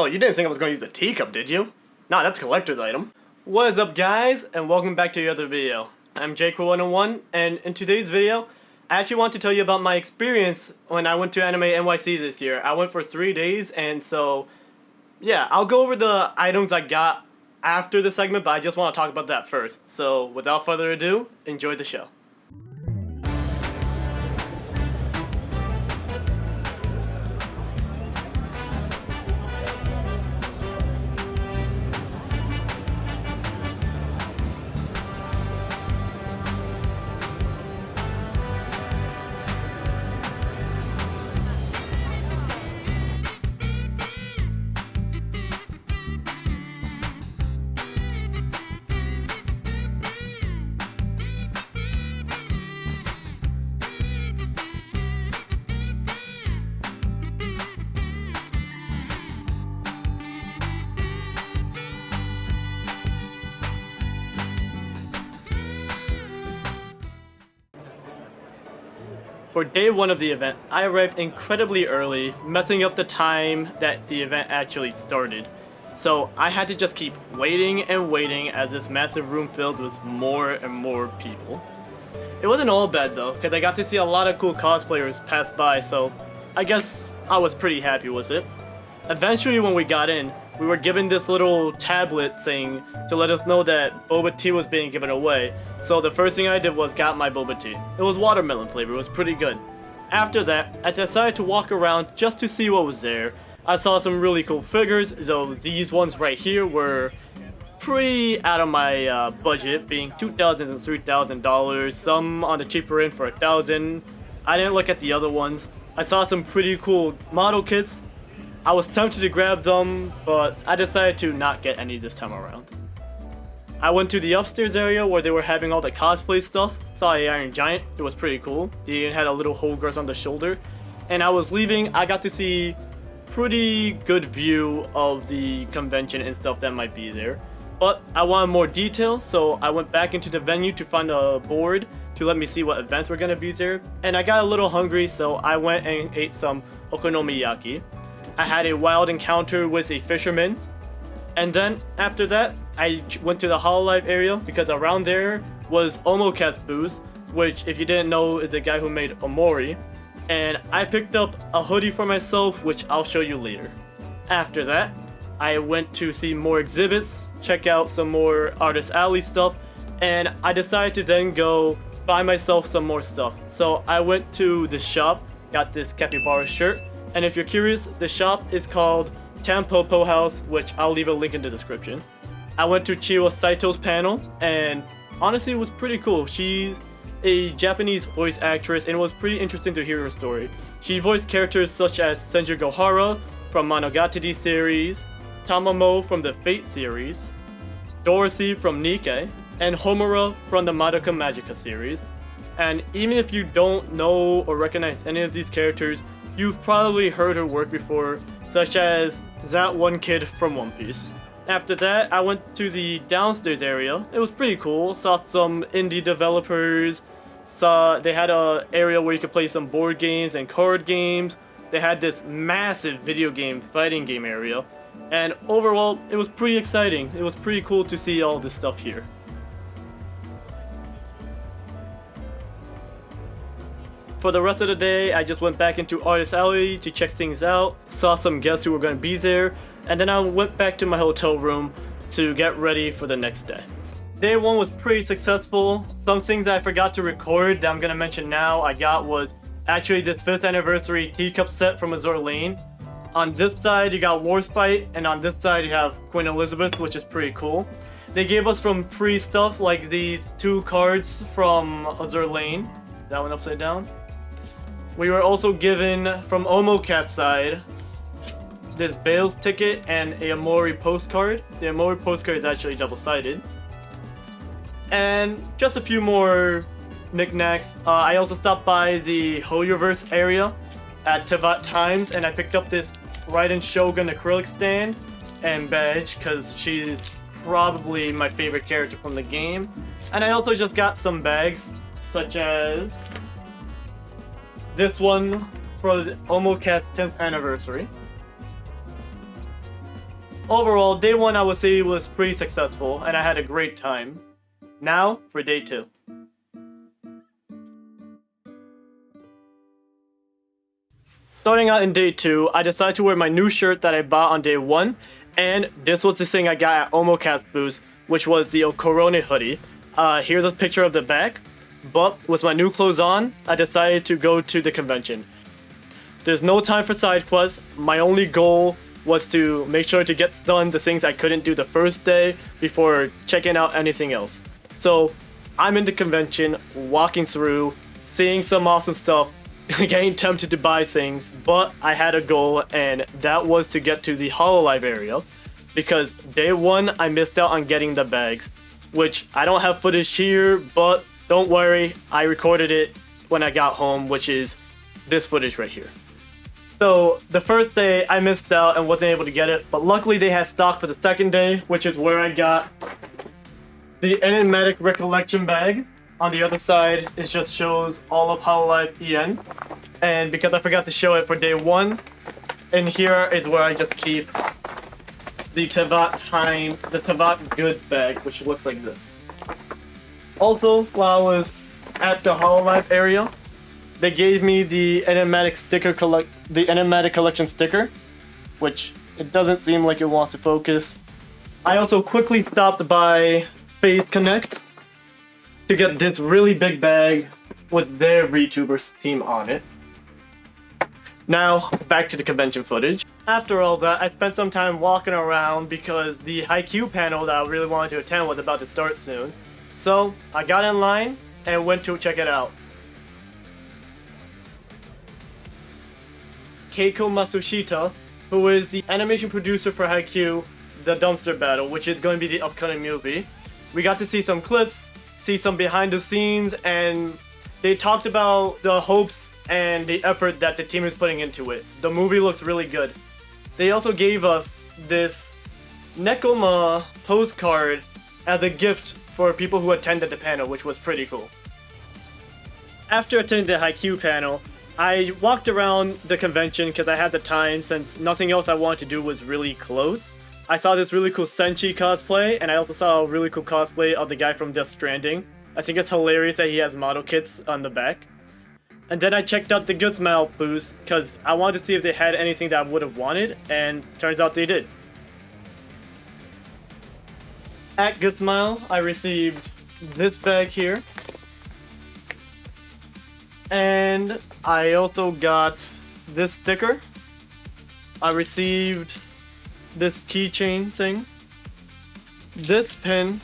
Oh, you didn't think I was going to use a teacup, did you? Nah, that's a collector's item. What is up, guys, and welcome back to another video. I'm Jake101, and in today's video, I actually want to tell you about my experience when I went to Anime NYC this year. I went for 3 days, and so, yeah, I'll go over the items I got after the segment, but I just want to talk about that first. So, without further ado, enjoy the show. For day one of the event, I arrived incredibly early, messing up the time that the event actually started. So I had to just keep waiting and waiting as this massive room filled with more and more people. It wasn't all bad though, because I got to see a lot of cool cosplayers pass by, so I guess I was pretty happy with it. Eventually when we got in, we were given this little tablet saying to let us know that boba tea was being given away. So the first thing I did was got my boba tea. It was watermelon flavor, it was pretty good. After that, I decided to walk around just to see what was there. I saw some really cool figures, so these ones right here were pretty out of my budget, being $2,000 and $3,000, some on the cheaper end for $1,000. I didn't look at the other ones. I saw some pretty cool model kits. I was tempted to grab them, but I decided to not get any this time around. I went to the upstairs area where they were having all the cosplay stuff. Saw a Iron Giant, it was pretty cool. He even had a little Holgers on the shoulder. And I was leaving, I got to see pretty good view of the convention and stuff that might be there. But I wanted more detail, so I went back into the venue to find a board to let me see what events were gonna be there. And I got a little hungry, so I went and ate some okonomiyaki. I had a wild encounter with a fisherman, and then after that I went to the Hololive area because around there was Omocat's booth, which if you didn't know is the guy who made Omori, and I picked up a hoodie for myself, which I'll show you later. After that I went to see more exhibits, check out some more Artist Alley stuff, and I decided to then go buy myself some more stuff. So I went to the shop, got this capybara shirt. And if you're curious, the shop is called Tampopo House, which I'll leave a link in the description. I went to Chiro Saito's panel, and honestly it was pretty cool. She's a Japanese voice actress, and it was pretty interesting to hear her story. She voiced characters such as Senju Gohara from Monogatari series, Tamamo from the Fate series, Dorothy from Nikkei, and Homura from the Madoka Magica series. And even if you don't know or recognize any of these characters, you've probably heard her work before, such as that one kid from One Piece. After that, I went to the downstairs area. It was pretty cool. Saw some indie developers. They had an area where you could play some board games and card games. They had this massive video game, fighting game area. And overall, it was pretty exciting. It was pretty cool to see all this stuff here. For the rest of the day, I just went back into Artist Alley to check things out, saw some guests who were going to be there, and then I went back to my hotel room to get ready for the next day. Day one was pretty successful. Some things that I forgot to record that I'm going to mention now I got was actually this 5th anniversary teacup set from Azure Lane. On this side you got Warspite, and on this side you have Queen Elizabeth, which is pretty cool. They gave us from free stuff like these 2 cards from Azure Lane. That one upside down. We were also given from Omocat's side this Bale's ticket and a Omori postcard. The Omori postcard is actually double-sided. And just a few more knickknacks. I also stopped by the Hoyoverse area at Tevat Times, and I picked up this Raiden Shogun acrylic stand and badge because she's probably my favorite character from the game. And I also just got some bags, such as this one for the Omocat's 10th anniversary. overall, day 1 I would say was pretty successful and I had a great time. Now for day 2. Starting out in day 2, I decided to wear my new shirt that I bought on day 1, and this was the thing I got at Omocast booth, which was the Corona hoodie. Here's a picture of the back, but with my new clothes on, I decided to go to the convention. There's no time for side quests. My only goal was to make sure to get done the things I couldn't do the first day before checking out anything else. So I'm in the convention, walking through, seeing some awesome stuff, getting tempted to buy things, but I had a goal, and that was to get to the Hololive area, because day 1 I missed out on getting the bags, which I don't have footage here, but don't worry, I recorded it when I got home, which is this footage right here. So the first day I missed out and wasn't able to get it, but luckily they had stock for the second day, which is where I got the Enigmatic Recollection bag. On the other side, it just shows all of Hololive EN. And because I forgot to show it for day 1, and here is where I just keep the Teyvat Goods bag, which looks like this. Also, while I was at the Hololive area, they gave me the Enigmatic Collection sticker, which it doesn't seem like it wants to focus. I also quickly stopped by Faith Connect to get this really big bag with their VTubers team on it. Now, back to the convention footage. After all that, I spent some time walking around because the Haikyuu panel that I really wanted to attend was about to start soon. So, I got in line and went to check it out. Keiko Matsushita, who is the animation producer for Haikyuu, The Dumpster Battle, which is going to be the upcoming movie. We got to see some clips, see some behind the scenes, and they talked about the hopes and the effort that the team is putting into it. The movie looks really good. They also gave us this Nekoma postcard as a gift for people who attended the panel, which was pretty cool. After attending the Haikyuu panel, I walked around the convention because I had the time, since nothing else I wanted to do was really close. I saw this really cool Senshi cosplay, and I also saw a really cool cosplay of the guy from Death Stranding. I think it's hilarious that he has model kits on the back. And then I checked out the Good Smile booth, because I wanted to see if they had anything that I would have wanted, and turns out they did. At Good Smile, I received this bag here. And I also got this sticker. I received this keychain thing, this pin,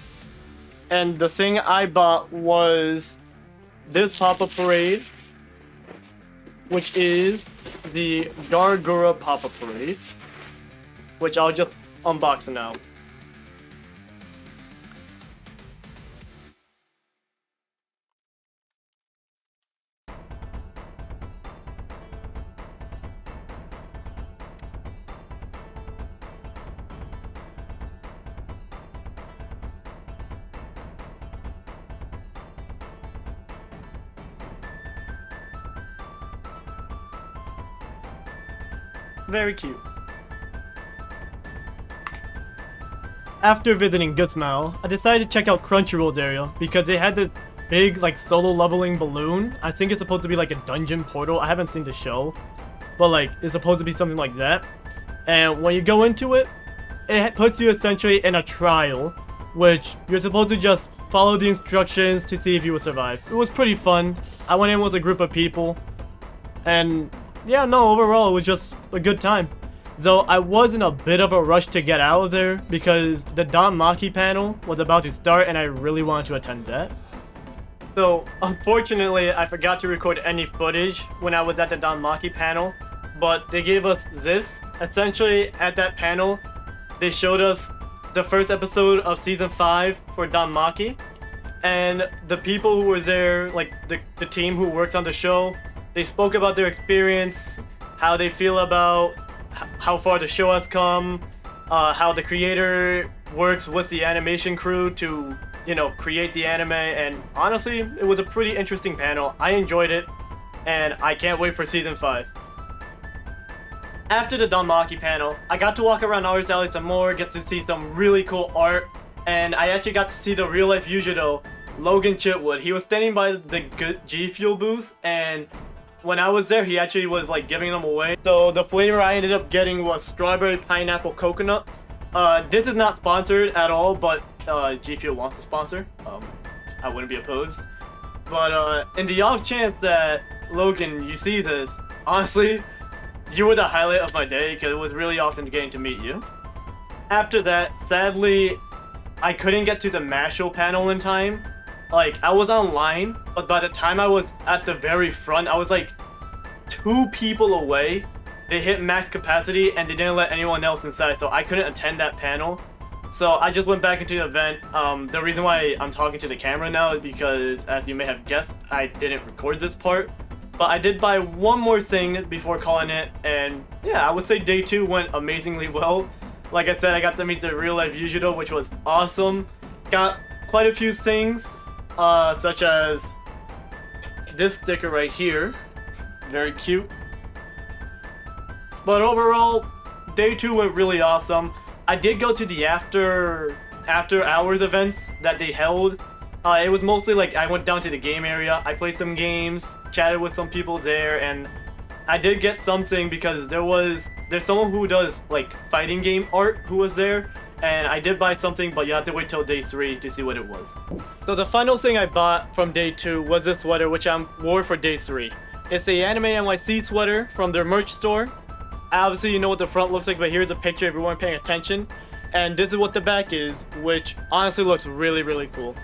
and the thing I bought was this Pop-Up Parade, which is the Gargura Pop-Up Parade, which I'll just unbox now. Very cute. After visiting Good Smile, I decided to check out Crunchyroll's area because they had this big like solo leveling balloon. I think it's supposed to be like a dungeon portal. I haven't seen the show, but like it's supposed to be something like that. And when you go into it, it puts you essentially in a trial, which you're supposed to just follow the instructions to see if you will survive. It was pretty fun. I went in with a group of people, and yeah, no, overall it was just a good time. Though I was in a bit of a rush to get out of there because the Don Maki panel was about to start and I really wanted to attend that. So unfortunately I forgot to record any footage when I was at the Don Maki panel, but they gave us this. Essentially at that panel they showed us the first episode of season 5 for Don Maki, and the people who were there, like the team who works on the show, they spoke about their experience, how they feel about how far the show has come, how the creator works with the animation crew to, you know, create the anime, and honestly, it was a pretty interesting panel. I enjoyed it, and I can't wait for season 5. After the Danmaki panel, I got to walk around Artist Alley some more, get to see some really cool art, and I actually got to see the real life Yujiro, Logan Chitwood. He was standing by the G Fuel booth, and when I was there, he actually was like giving them away. So the flavor I ended up getting was strawberry pineapple coconut. This is not sponsored at all, but G Fuel wants to sponsor. I wouldn't be opposed. But in the off chance that Logan, you see this, honestly, you were the highlight of my day because it was really awesome getting to meet you. After that, sadly, I couldn't get to the Mashal panel in time. Like, I was online, but by the time I was at the very front, I was like 2 people away. They hit max capacity and they didn't let anyone else inside, so I couldn't attend that panel. So I just went back into the event. The reason why I'm talking to the camera now is because, as you may have guessed, I didn't record this part. But I did buy one more thing before calling it, and yeah, I would say day 2 went amazingly well. Like I said, I got to meet the real life Yujiro, which was awesome. Got quite a few things, such as this sticker right here. Very cute. But overall, day 2 went really awesome. I did go to the after hours events that they held. It was mostly like I went down to the game area, I played some games, chatted with some people there, and I did get something because there's someone who does like fighting game art who was there, and I did buy something, but you have to wait till day 3 to see what it was. So the final thing I bought from day 2 was this sweater, which I wore for day 3. It's the Anime NYC sweater from their merch store. Obviously you know what the front looks like, but here's a picture if you weren't paying attention. And this is what the back is, which honestly looks really, really cool.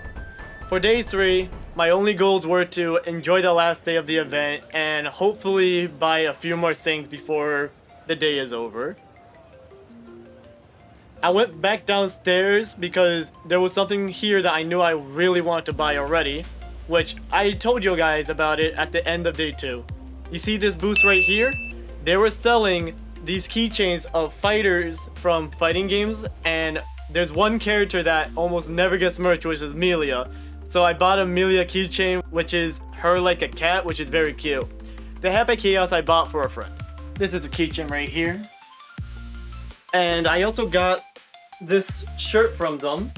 For day 3, my only goals were to enjoy the last day of the event and hopefully buy a few more things before the day is over. I went back downstairs because there was something here that I knew I really wanted to buy already, which I told you guys about it at the end of day 2. You see this booth right here? They were selling these keychains of fighters from fighting games, and there's one character that almost never gets merch, which is Melia. So I bought a Melia keychain, which is her like a cat, which is very cute. The Happy Chaos I bought for a friend. This is the keychain right here. And I also got this shirt from them,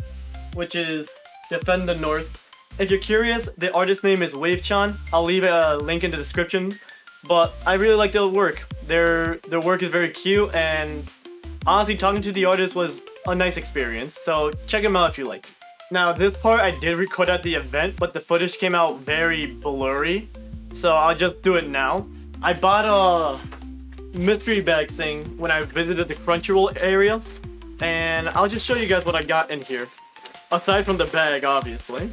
which is Defend the North. If you're curious, the artist's name is Wavechan. I'll leave a link in the description. But I really like their work. Their work is very cute, and honestly, talking to the artist was a nice experience. So check them out if you like. Now, this part I did record at the event, but the footage came out very blurry, so I'll just do it now. I bought a mystery bag thing when I visited the Crunchyroll area, and I'll just show you guys what I got in here. Aside from the bag, obviously.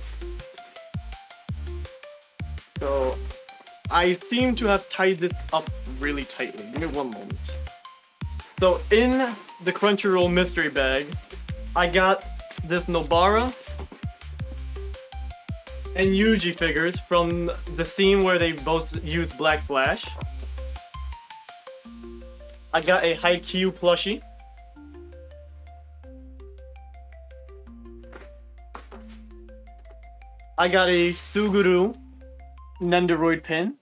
So, I seem to have tied this up really tightly. Give me one moment. So, in the Crunchyroll mystery bag, I got this Nobara and Yuji figures from the scene where they both use Black Flash. I got a Haikyuu plushie. I got a Suguru Nendoroid pin.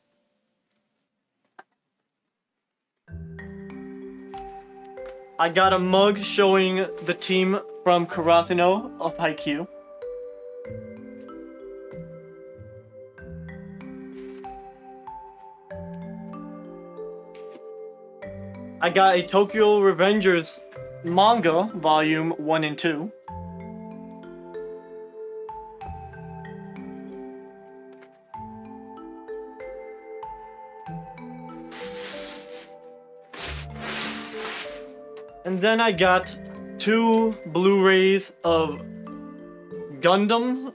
I got a mug showing the team from Karatino of Haikyuu. I got a Tokyo Revengers manga, volume 1 and 2. And then I got 2 Blu-rays of Gundam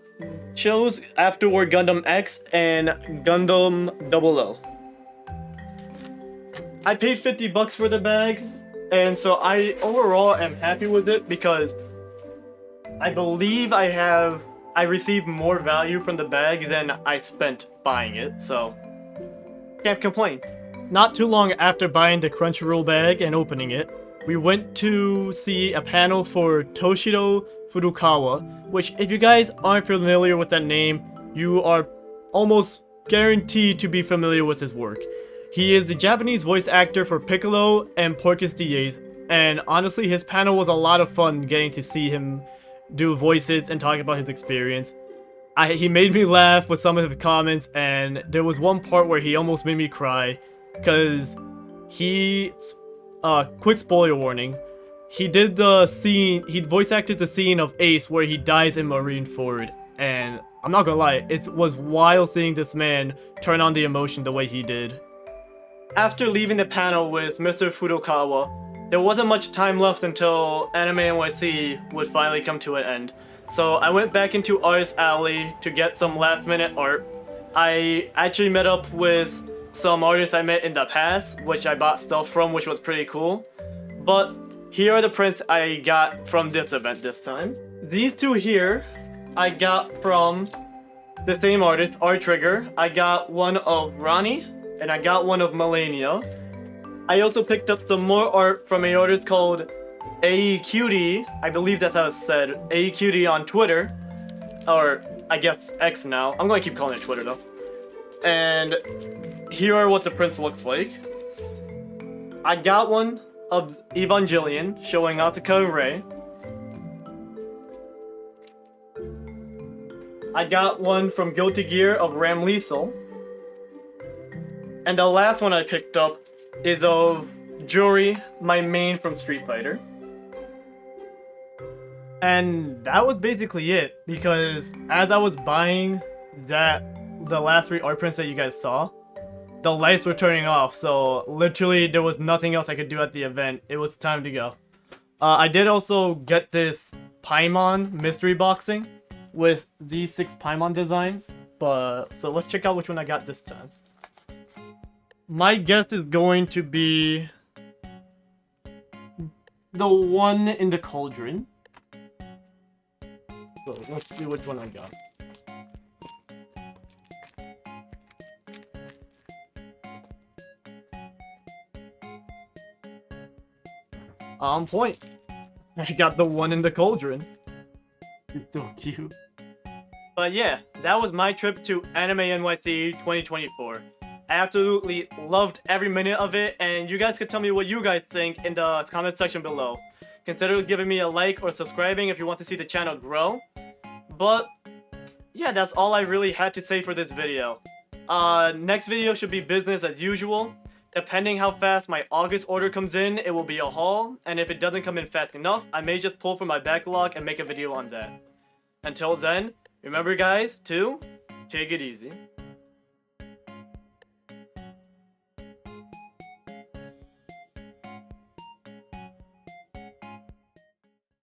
shows, Afterward Gundam X and Gundam 00. I paid $50 for the bag, and so I overall am happy with it because I believe I received more value from the bag than I spent buying it, so can't complain. Not too long after buying the Crunchyroll bag and opening it, we went to see a panel for Toshiro Furukawa, which if you guys aren't familiar with that name, you are almost guaranteed to be familiar with his work. He is the Japanese voice actor for Piccolo and Porcus DAs, and honestly his panel was a lot of fun getting to see him do voices and talk about his experience. He made me laugh with some of his comments, and there was one part where he almost made me cry, because quick spoiler warning, he voice acted the scene of Ace where he dies in Marineford, and I'm not gonna lie, it was wild seeing this man turn on the emotion the way he did. After leaving the panel with Mr. Furukawa, there wasn't much time left until Anime NYC would finally come to an end. So I went back into Artist Alley to get some last minute art. I actually met up with some artists I met in the past, which I bought stuff from, which was pretty cool. But here are the prints I got from this event this time. These two here, I got from the same artist, Art Trigger. I got one of Ronnie, and I got one of Melania. I also picked up some more art from an artist called AEQD, I believe that's how it's said, AEQD on Twitter, or I guess X now. I'm gonna keep calling it Twitter though. And here are what the prints looks like. I got one of Evangelion showing Asuka and Rei. I got one from Guilty Gear of Ram Liesel. And the last one I picked up is of Juri, my main from Street Fighter. And that was basically it, because as I was buying the last 3 art prints that you guys saw, the lights were turning off, so literally there was nothing else I could do at the event. It was time to go. I did also get this Paimon mystery boxing with these 6 Paimon designs, so let's check out which one I got this time. My guess is going to be the one in the cauldron. So let's see which one I got. On point. I got the one in the cauldron. It's so cute. But yeah, that was my trip to Anime NYC 2024. I absolutely loved every minute of it, and you guys could tell me what you guys think in the comment section below. Consider giving me a like or subscribing if you want to see the channel grow. But yeah, that's all I really had to say for this video. Next video should be business as usual. Depending how fast my August order comes in, it will be a haul, and if it doesn't come in fast enough, I may just pull from my backlog and make a video on that. Until then, remember guys to take it easy.